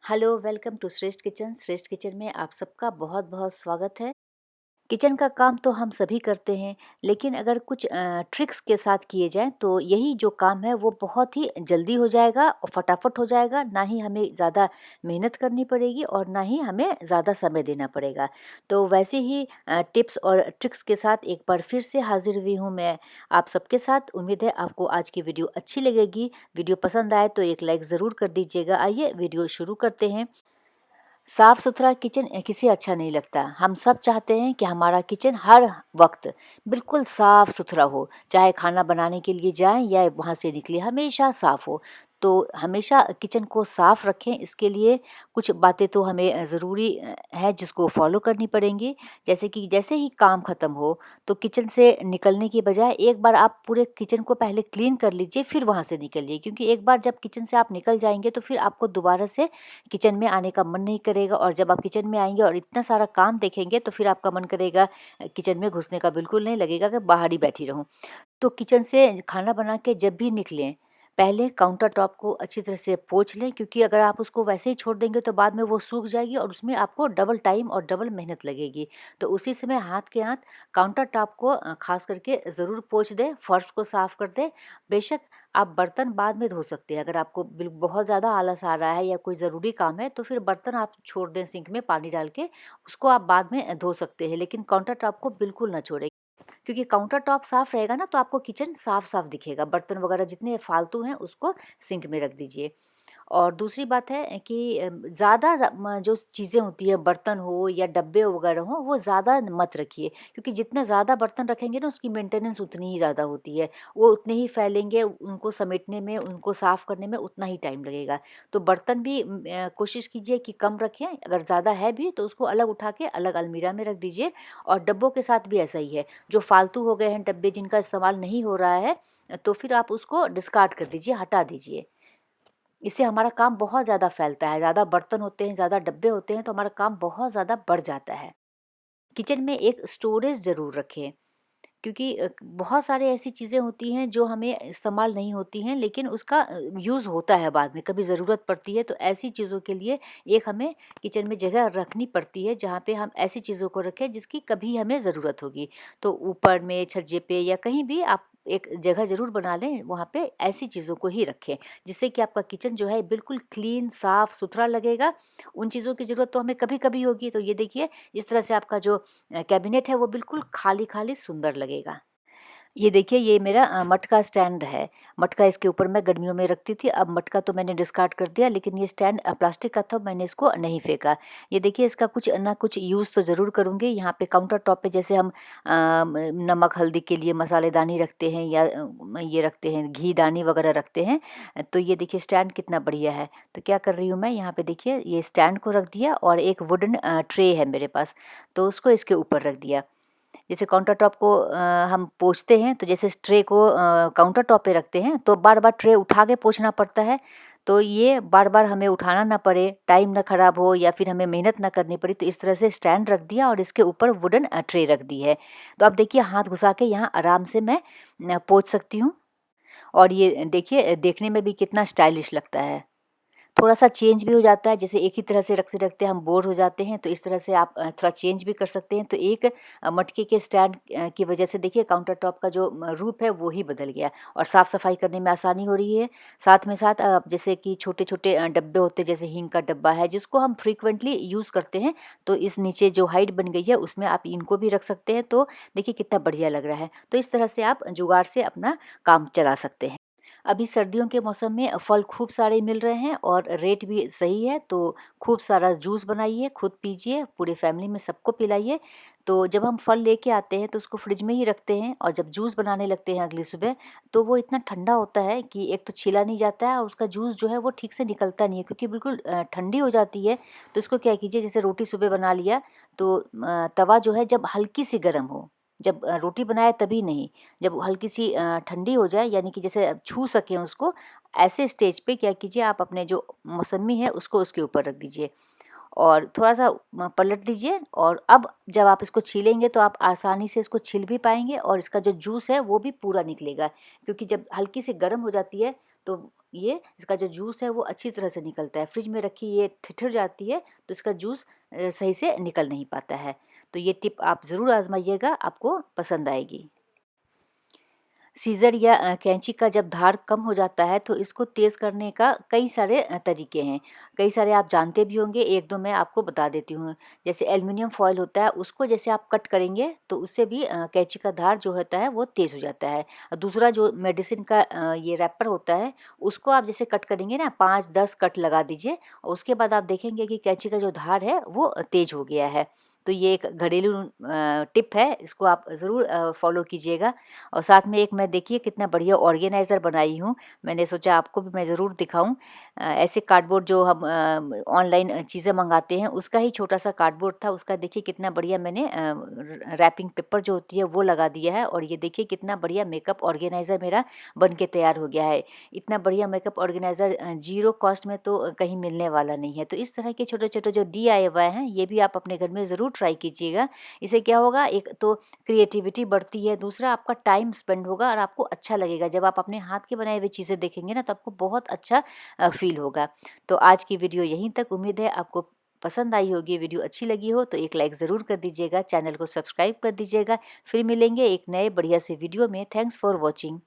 Hello, welcome to श्रेष्ठ kitchen. श्रेष्ठ kitchen में आप सबका बहुत-बहुत स्वागत है। किचन का काम तो हम सभी करते हैं, लेकिन अगर कुछ ट्रिक्स के साथ किए जाएँ तो यही जो काम है वो बहुत ही जल्दी हो जाएगा और फटाफट हो जाएगा। ना ही हमें ज़्यादा मेहनत करनी पड़ेगी और ना ही हमें ज़्यादा समय देना पड़ेगा। तो वैसे ही टिप्स और ट्रिक्स के साथ एक बार फिर से हाज़िर हुई हूँ मैं आप सबके साथ। उम्मीद है आपको आज की वीडियो अच्छी लगेगी। वीडियो पसंद आए तो एक लाइक ज़रूर कर दीजिएगा। आइए वीडियो शुरू करते हैं। साफ सुथरा किचन किसे अच्छा नहीं लगता। हम सब चाहते हैं कि हमारा किचन हर वक्त बिल्कुल साफ सुथरा हो, चाहे खाना बनाने के लिए जाएं या वहाँ से निकले हमेशा साफ हो। तो हमेशा किचन को साफ रखें, इसके लिए कुछ बातें तो हमें ज़रूरी है जिसको फॉलो करनी पड़ेंगी। जैसे कि जैसे ही काम ख़त्म हो तो किचन से निकलने की बजाय एक बार आप पूरे किचन को पहले क्लीन कर लीजिए, फिर वहाँ से निकलिए। क्योंकि एक बार जब किचन से आप निकल जाएंगे तो फिर आपको दोबारा से किचन में आने का मन नहीं करेगा, और जब आप किचन में आएँगे और इतना सारा काम देखेंगे तो फिर आपका मन करेगा किचन में घुसने का, बिल्कुल नहीं लगेगा कि बाहर ही बैठी रहूँ। तो किचन से खाना बना के जब भी निकलें, पहले काउंटर टॉप को अच्छी तरह से पोंछ लें, क्योंकि अगर आप उसको वैसे ही छोड़ देंगे तो बाद में वो सूख जाएगी और उसमें आपको डबल टाइम और डबल मेहनत लगेगी। तो उसी समय हाथ के हाथ काउंटर टॉप को ख़ास करके ज़रूर पोंछ दें, फ़र्श को साफ़ कर दें। बेशक आप बर्तन बाद में धो सकते हैं, अगर आपको बहुत ज़्यादा आलस आ रहा है या कोई ज़रूरी काम है तो फिर बर्तन आप छोड़ दें सिंक में पानी डाल के, उसको आप बाद में धो सकते हैं, लेकिन काउंटर टॉप को बिल्कुल ना छोड़ें। क्योंकि काउंटर टॉप साफ रहेगा ना तो आपको किचन साफ-साफ दिखेगा। बर्तन वगैरह जितने फालतू हैं उसको सिंक में रख दीजिए। और दूसरी बात है कि ज़्यादा जो चीज़ें होती हैं, बर्तन हो या डब्बे वगैरह हों, वो ज़्यादा मत रखिए, क्योंकि जितना ज़्यादा बर्तन रखेंगे ना उसकी मेंटेनेंस उतनी ही ज़्यादा होती है। वो उतने ही फैलेंगे, उनको समेटने में, उनको साफ़ करने में उतना ही टाइम लगेगा। तो बर्तन भी कोशिश कीजिए कि कम रखें, अगर ज़्यादा है भी तो उसको अलग उठा के अलग अलमीरा में रख दीजिए। और डब्बों के साथ भी ऐसा ही है, जो फालतू हो गए हैं डब्बे जिनका इस्तेमाल नहीं हो रहा है, तो फिर आप उसको डिस्कार्ड कर दीजिए, हटा दीजिए। इससे हमारा काम बहुत ज़्यादा फैलता है, ज़्यादा बर्तन होते हैं, ज़्यादा डब्बे होते हैं तो हमारा काम बहुत ज़्यादा बढ़ जाता है। किचन में एक स्टोरेज ज़रूर रखें, क्योंकि बहुत सारे ऐसी चीज़ें होती हैं जो हमें इस्तेमाल नहीं होती हैं, लेकिन उसका यूज़ होता है बाद में, कभी ज़रूरत पड़ती है। तो ऐसी चीज़ों के लिए एक हमें किचन में जगह रखनी पड़ती है जहाँ पे हम ऐसी चीज़ों को रखें जिसकी कभी हमें ज़रूरत होगी। तो ऊपर में छज्जे पे या कहीं भी आप एक जगह ज़रूर बना लें, वहाँ पे ऐसी चीज़ों को ही रखें, जिससे कि आपका किचन जो है बिल्कुल क्लीन साफ़ सुथरा लगेगा। उन चीज़ों की ज़रूरत तो हमें कभी-कभी होगी, तो ये देखिए इस तरह से आपका जो कैबिनेट है वो बिल्कुल खाली-खाली सुंदर लगेगा। ये देखिए, ये मेरा मटका स्टैंड है। मटका इसके ऊपर मैं गर्मियों में रखती थी, अब मटका तो मैंने डिस्कार्ड कर दिया, लेकिन ये स्टैंड प्लास्टिक का था, मैंने इसको नहीं फेंका। ये देखिए, इसका कुछ ना कुछ यूज़ तो ज़रूर करूँगी। यहाँ पे काउंटर टॉप पे जैसे हम नमक हल्दी के लिए मसालेदानी रखते हैं या ये रखते हैं, घी दानी वगैरह रखते हैं। तो ये देखिए स्टैंड कितना बढ़िया है। तो क्या कर रही हूँ मैं, यहाँ पे देखिए ये स्टैंड को रख दिया और एक वुडन ट्रे है मेरे पास, तो उसको इसके ऊपर रख दिया। जैसे काउंटर टॉप को हम पोंछते हैं, तो जैसे इस ट्रे को काउंटर टॉप पे रखते हैं तो बार-बार ट्रे उठा के पोंछना पड़ता है। तो ये बार-बार हमें उठाना ना पड़े, टाइम ना खराब हो या फिर हमें मेहनत ना करनी पड़ी, तो इस तरह से स्टैंड रख दिया और इसके ऊपर वुडन ट्रे रख दी है। तो अब देखिए हाथ घुसा के यहाँ आराम से मैं पोंछ सकती हूँ। और ये देखिए देखने में भी कितना स्टाइलिश लगता है। थोड़ा-सा चेंज भी हो जाता है, जैसे एक ही तरह से रखते-रखते हम बोर हो जाते हैं, तो इस तरह से आप थोड़ा चेंज भी कर सकते हैं। तो एक मटके के स्टैंड की वजह से देखिए काउंटर टॉप का जो रूप है वो ही बदल गया और साफ-सफाई करने में आसानी हो रही है। साथ में साथ जैसे कि छोटे-छोटे डब्बे होते हैं, जैसे हींग का डब्बा है जिसको हम फ्रीक्वेंटली यूज़ करते हैं, तो इस नीचे जो हाइट बन गई है उसमें आप इनको भी रख सकते हैं, तो देखिए कितना बढ़िया लग रहा है। तो इस तरह से आप जुगाड़ से अपना काम चला सकते हैं। अभी सर्दियों के मौसम में फल खूब सारे मिल रहे हैं और रेट भी सही है, तो खूब सारा जूस बनाइए, खुद पीजिए, पूरे फैमिली में सबको पिलाइए। तो जब हम फल लेके आते हैं तो उसको फ्रिज में ही रखते हैं और जब जूस बनाने लगते हैं अगली सुबह, तो वो इतना ठंडा होता है कि एक तो छीला नहीं जाता है और उसका जूस जो है वो ठीक से निकलता नहीं है, क्योंकि बिल्कुल ठंडी हो जाती है। तो इसको क्या कीजिए, जैसे रोटी सुबह बना लिया तो तवा जो है जब हल्की सी गर्म हो, जब रोटी बनाए तभी नहीं, जब हल्की सी ठंडी हो जाए, यानी कि जैसे छू सकें उसको, ऐसे स्टेज पे क्या कीजिए, आप अपने जो मौसम्मी है उसको उसके ऊपर रख दीजिए और थोड़ा-सा पलट दीजिए। और अब जब आप इसको छीलेंगे तो आप आसानी से इसको छील भी पाएँगे और इसका जो जूस है वो भी पूरा निकलेगा, क्योंकि जब हल्की सी गर्म हो जाती है तो ये इसका जो जूस है वो अच्छी तरह से निकलता है। फ्रिज में रखी ये ठिठुर जाती है तो इसका जूस सही से निकल नहीं पाता है। तो ये टिप आप ज़रूर आज़माइएगा, आपको पसंद आएगी। सीज़र या कैंची का जब धार कम हो जाता है तो इसको तेज़ करने का कई सारे तरीके हैं। कई सारे आप जानते भी होंगे, 1-2 मैं आपको बता देती हूँ। जैसे एल्युमिनियम फ़ॉइल होता है, उसको जैसे आप कट करेंगे तो उससे भी कैंची का धार जो होता है वो तेज़ हो जाता है। दूसरा जो मेडिसिन का ये रैपर होता है, उसको आप जैसे कट करेंगे ना, 5-10 कट लगा दीजिए और उसके बाद आप देखेंगे कि कैंची का जो धार है वो तेज़ हो गया है। तो ये एक घरेलू टिप है, इसको आप ज़रूर फ़ॉलो कीजिएगा। और साथ में एक मैं देखिए कितना बढ़िया ऑर्गेनाइज़र बनाई हूँ। मैंने सोचा आपको भी मैं ज़रूर दिखाऊँ। ऐसे कार्डबोर्ड जो हम ऑनलाइन चीज़ें मँगाते हैं, उसका ही छोटा-सा कार्डबोर्ड था। उसका देखिए कितना बढ़िया मैंने रैपिंग पेपर जो होती है वो लगा दिया है और ये देखिए कितना बढ़िया मेकअप ऑर्गेनाइज़र मेरा बन के तैयार हो गया है। इतना बढ़िया मेकअप ऑर्गेनाइज़र ज़ीरो कॉस्ट में तो कहीं मिलने वाला नहीं है। तो इस तरह के छोटे-छोटे जो डीआईवाई हैं, ये भी आप अपने घर में ज़रूर ट्राई कीजिएगा। इससे क्या होगा, एक तो क्रिएटिविटी बढ़ती है, दूसरा आपका टाइम स्पेंड होगा और आपको अच्छा लगेगा। जब आप अपने हाथ के बनाए हुए चीज़ें देखेंगे ना, तो आपको बहुत अच्छा फ़ील होगा। तो आज की वीडियो यहीं तक। उम्मीद है आपको पसंद आई होगी। वीडियो अच्छी लगी हो तो एक लाइक ज़रूर कर दीजिएगा, चैनल को सब्सक्राइब कर दीजिएगा। फिर मिलेंगे एक नए बढ़िया से वीडियो में। Thanks for watching.